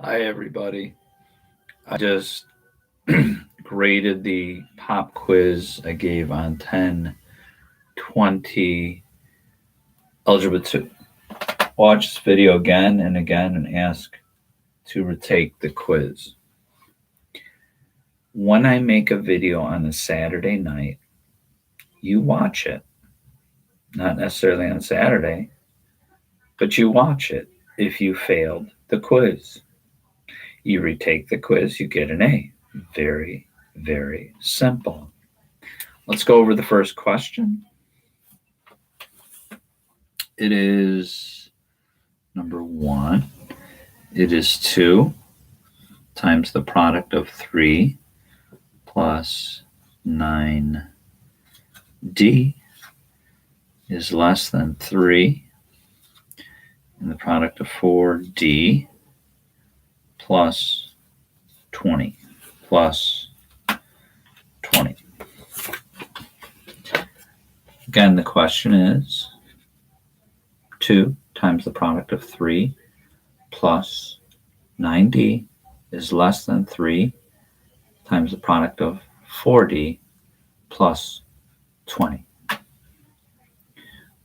Hi, everybody. I just graded the pop quiz I gave on 10/20 Algebra 2. Watch this video again and again and ask to retake the quiz. When I make a video on a Saturday night, you watch it. Not necessarily on Saturday, but you watch it if you failed the quiz. You retake the quiz, you get an A. Very, very simple. Let's go over the first question. It is number 1. It is 2 times the product of 3 plus 9d is less than 3. And the product of 4d plus 20 plus 20. Again, the question is 2 times the product of 3 plus 9d is less than 3 times the product of 4d plus 20.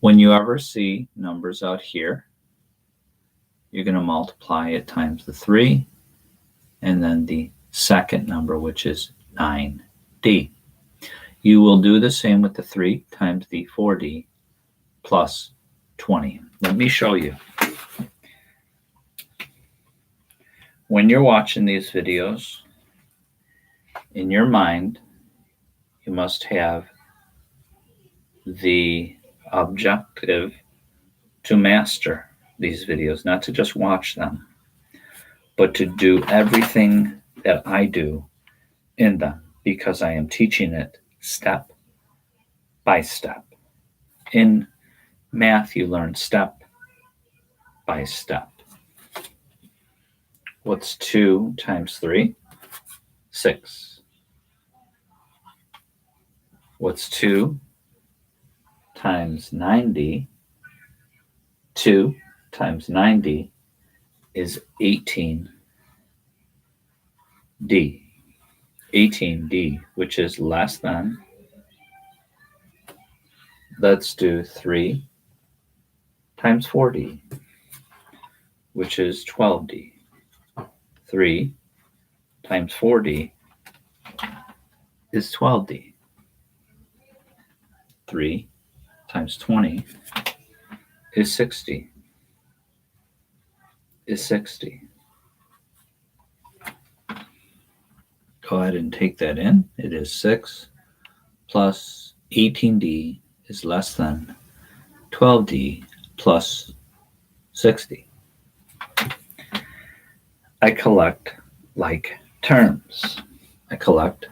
When you ever see numbers out here, you're going to multiply it times the 3 and then the second number, which is 9d. You will do the same with the 3 times the 4d plus 20. Let me show you. When you're watching these videos, in your mind, you must have the objective to master these videos, not to just watch them, but to do everything that I do in them, because I am teaching it step by step. In math, you learn step by step. What's 2 times 3? 6. What's 2 times 9d? 2 times 9d is 18d. 18d, which is less than, let's do 3 times 4d, which is 12d. 3 times 4d is 12d. 3 times 20 is 60. Is 60. Go ahead and take that in. It is 6 plus 18d is less than 12d plus 60. I collect like terms. I collect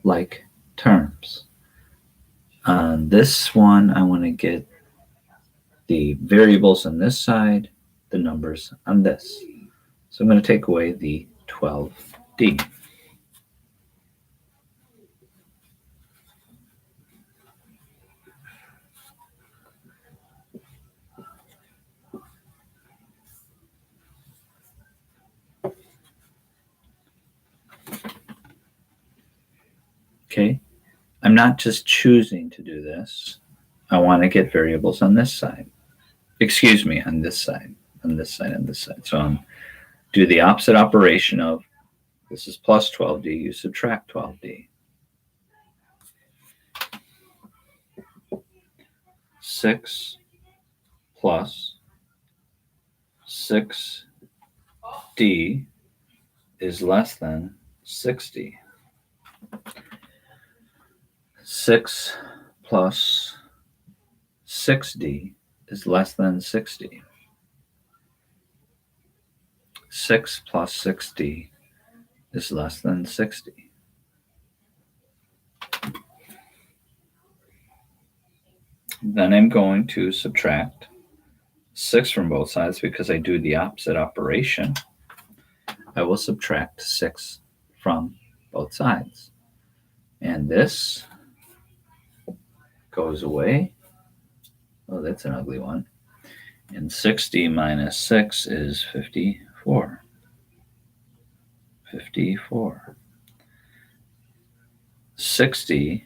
like terms. On this one, I want to get the variables on this side, the numbers on this. So I'm going to take away the 12d. Okay, I'm not just choosing to do this. I want to get variables on this side. Excuse me, on this side, on this side, on this side. So I'm do the opposite operation of this is plus 12d, you subtract 12d. 6 plus 6d is less than 60. 6 plus 6d is less than 60. 6 plus 6d is less than 60. Then I'm going to subtract 6 from both sides because I do the opposite operation. I will subtract 6 from both sides. And this goes away. Oh, that's an ugly one. And 60 minus 6 is 54. 54. 60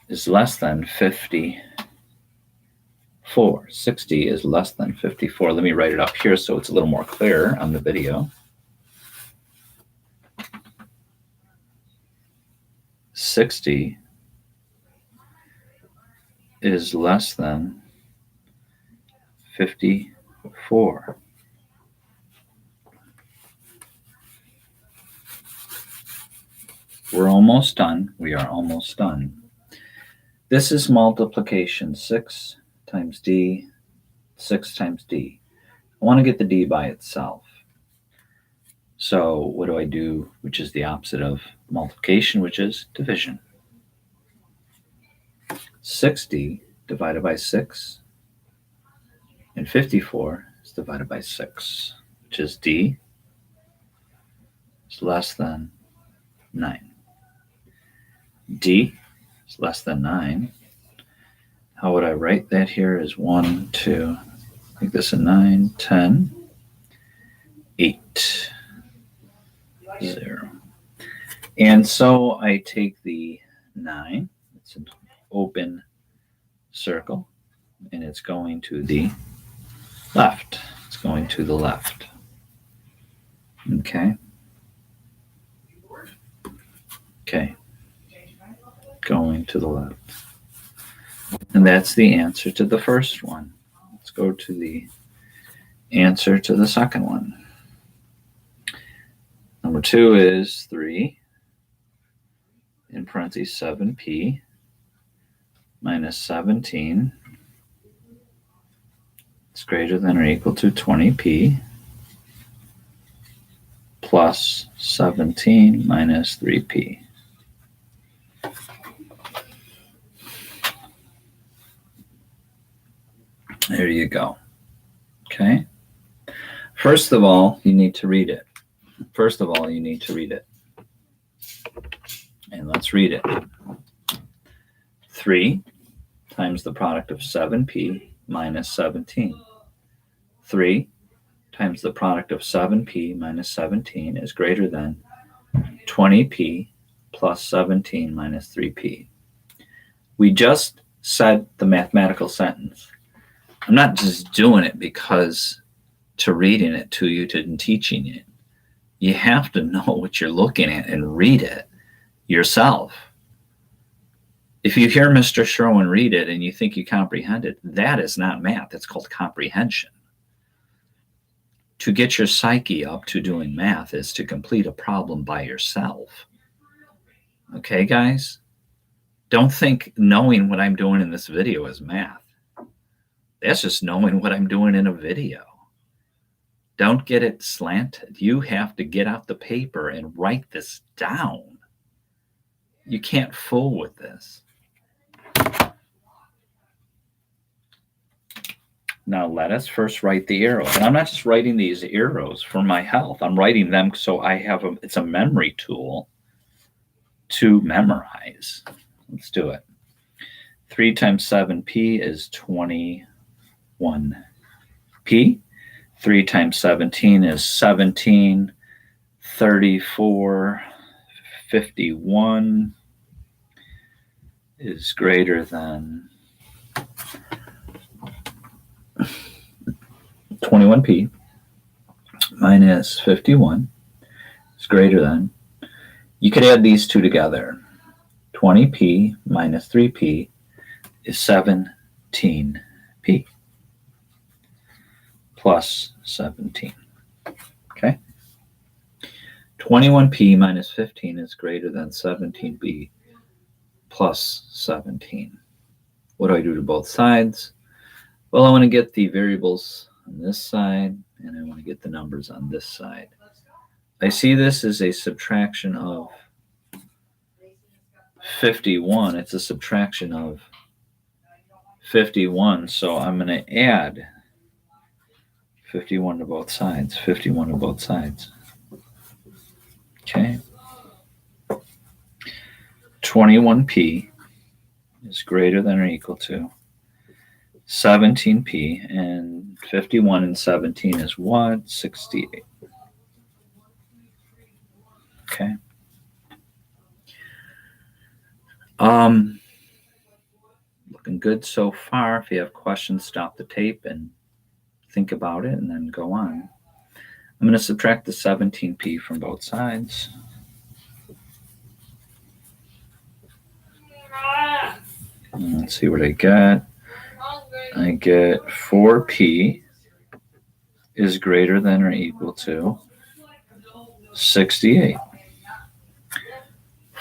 is less than 54. 60 is less than 54. Let me write it up here so it's a little more clear on the video. 60 is less than 54. We're almost done. We are almost done. This is multiplication. 6 times d, 6 times d. I want to get the d by itself. So what do I do, which is the opposite of multiplication, which is division? 60 divided by 6 and 54 is divided by 6, which is d is less than 9. D is less than 9. How would I write that here? Is 1, 2, make this a 9, 10, 8, 0. And so I take the 9, it's an open circle, and it's going to the left. It's going to the left. Okay. Okay. Going to the left. And that's the answer to the first one. Let's go to the answer to the second one. Number 2 is 3 in parentheses 7p minus 17 is greater than or equal to 20p plus 17 minus 3p. There you go. Okay. First of all, you need to read it. First of all, you need to read it. And let's read it. 3 times the product of 7p minus 17. 3 times the product of 7p minus 17 is greater than 20p plus 17 minus 3p. We just said the mathematical sentence. I'm not just doing it because to reading it to you and teaching it. You have to know what you're looking at and read it yourself. If you hear Mr. Sherwin read it and you think you comprehend it, that is not math. That's called comprehension. To get your psyche up to doing math is to complete a problem by yourself. Okay, guys? Don't think knowing what I'm doing in this video is math. That's just knowing what I'm doing in a video. Don't get it slanted. You have to get out the paper and write this down. You can't fool with this. Now let us first write the arrows. And I'm not just writing these arrows for my health. I'm writing them so I have it's a memory tool to memorize. Let's do it. 3 times 7p is 21p. 3 times 17 is 17. 34. 51 is greater than 21p minus 51 is greater than, you could add these two together. 20p minus 3p is 17p plus 17. Okay? 21p minus 15 is greater than 17p plus 17. What do I do to both sides? Well, I want to get the variables on this side, and I want to get the numbers on this side. I see this as a subtraction of 51. It's a subtraction of 51, so I'm going to add 51 to both sides. 51 to both sides. Okay. 21p is greater than or equal to 17p, and 51 and 17 is what? 68. Okay. Looking good so far. If you have questions, stop the tape and think about it and then go on. I'm going to subtract the 17p from both sides. Let's see what I get. I get 4p is greater than or equal to 68.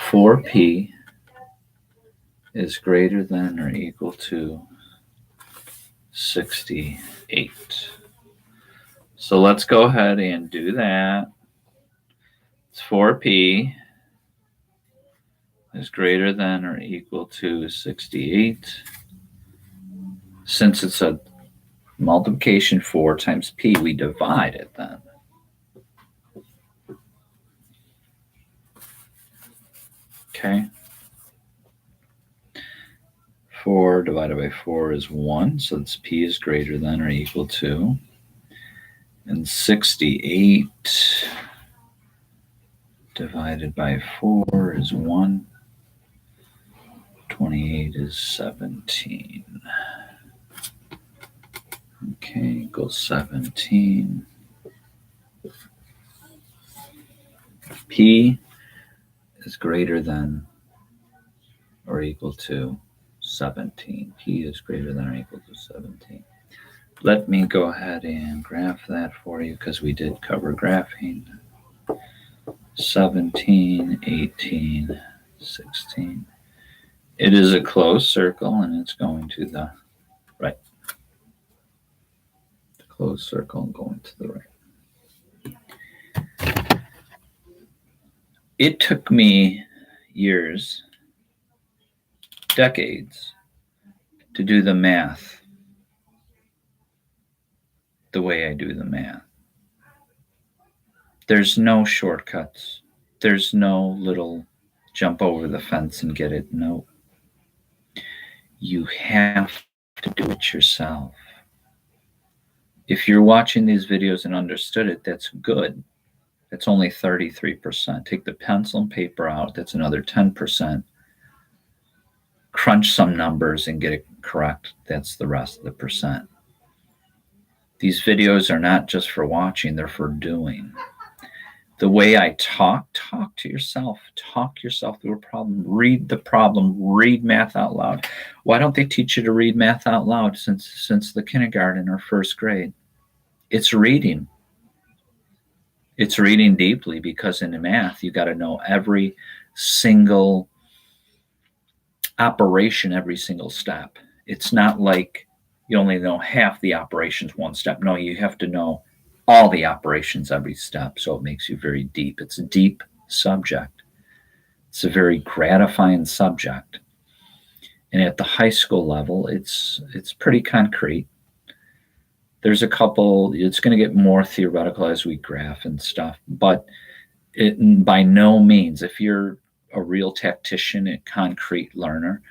4p is greater than or equal to 68. So let's go ahead and do that. It's 4p is greater than or equal to 68. Since it's a multiplication 4 times p, we divide it then. Okay. 4 divided by 4 is 1, so this p is greater than or equal to. And 68 divided by 4 is 1. 28 is 17. Okay, equals 17. P is greater than or equal to 17. P is greater than or equal to 17. Let me go ahead and graph that for you because we did cover graphing. 17, 18, 16. It is a closed circle and it's going to the right. The closed circle going to the right. It took me years, decades, to do the math the way I do the math. There's no shortcuts. There's no little jump over the fence and get it. No. You have to do it yourself. If you're watching these videos and understood it, that's good. That's only 33%. Take the pencil and paper out. That's another 10%. Crunch some numbers and get it correct. That's the rest of the percent. These videos are not just for watching, they're for doing. The way I talk to yourself. Talk yourself through a problem. Read the problem. Read math out loud. Why don't they teach you to read math out loud since the kindergarten or first grade? It's reading. It's reading deeply because in math, you got to know every single operation, every single step. It's not like you only know half the operations one step. No, you have to know all the operations every step, so it makes you very deep. It's a deep subject. It's a very gratifying subject. And at the high school level, it's pretty concrete. There's a couple, it's going to get more theoretical as we graph and stuff, but by no means, if you're a real tactician, a concrete learner,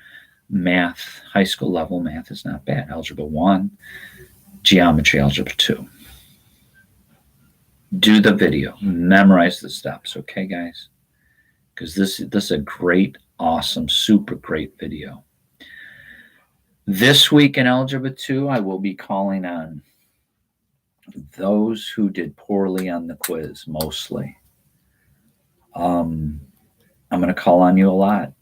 math, high school level math is not bad. Algebra 1, geometry, algebra 2. Do the video, memorize the steps, okay, guys? Because this is a great, awesome, super great video. This week in Algebra 2, I will be calling on those who did poorly on the quiz, mostly. I'm going to call on you a lot.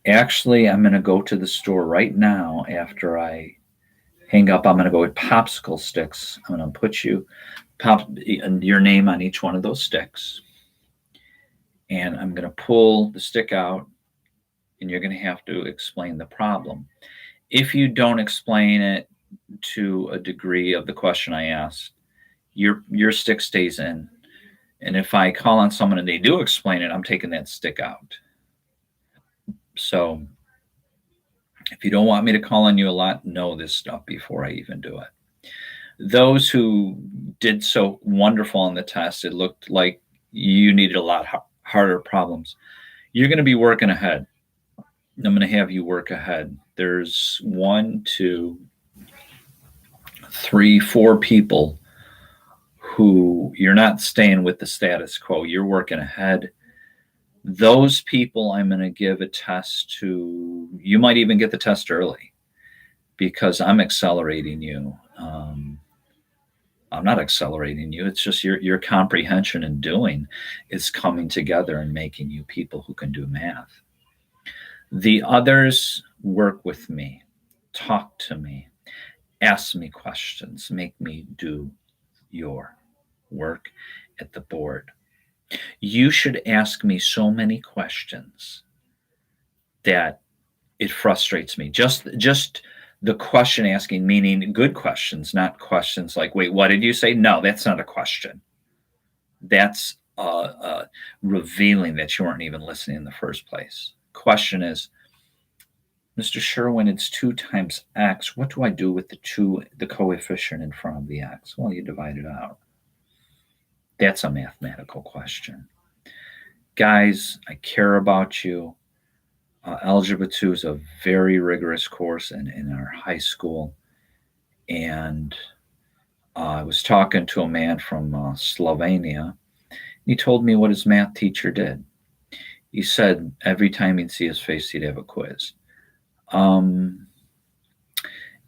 Actually, I'm going to go to the store right now after I hang up. I'm going to go with popsicle sticks. I'm going to put your name on each one of those sticks. And I'm going to pull the stick out, and you're going to have to explain the problem. If you don't explain it to a degree of the question I asked, your stick stays in. And if I call on someone and they do explain it, I'm taking that stick out. So if you don't want me to call on you a lot, know this stuff before I even do it. Those who did so wonderful on the test, it looked like you needed a lot harder problems. You're going to be working ahead. I'm going to have you work ahead. There's 1, 2, 3, 4 people who you're not staying with the status quo, you're working ahead. Those people I'm going to give a test to. You might even get the test early because I'm accelerating you. I'm not accelerating you. It's just your comprehension and doing is coming together and making you people who can do math. The others work with me, talk to me, ask me questions, make me do your work at the board. You should ask me so many questions that it frustrates me. Just the question asking, meaning good questions, not questions like, wait, what did you say? No, that's not a question. That's revealing that you weren't even listening in the first place. Question is, Mr. Sherwin, it's 2 times x. What do I do with the coefficient in front of the x? Well, you divide it out. That's a mathematical question. Guys, I care about you. Algebra 2 is a very rigorous course in our high school. And I was talking to a man from Slovenia. He told me what his math teacher did. He said every time he'd see his face, he'd have a quiz.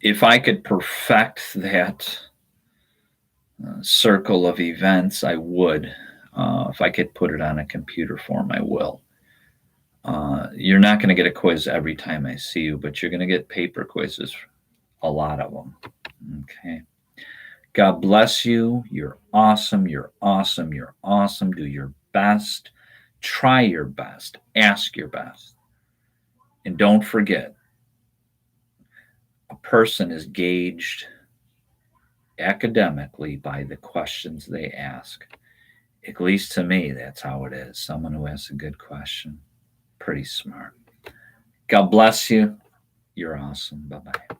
If I could perfect that circle of events, I would. If I could put it on a computer form, I will. You're not going to get a quiz every time I see you, but you're going to get paper quizzes, a lot of them. Okay. God bless you. You're awesome. You're awesome. You're awesome. Do your best. Try your best. Ask your best. And don't forget, a person is gauged academically by the questions they ask. At least to me, that's how it is. Someone who asks a good question, pretty smart. God bless you. You're awesome. Bye-bye.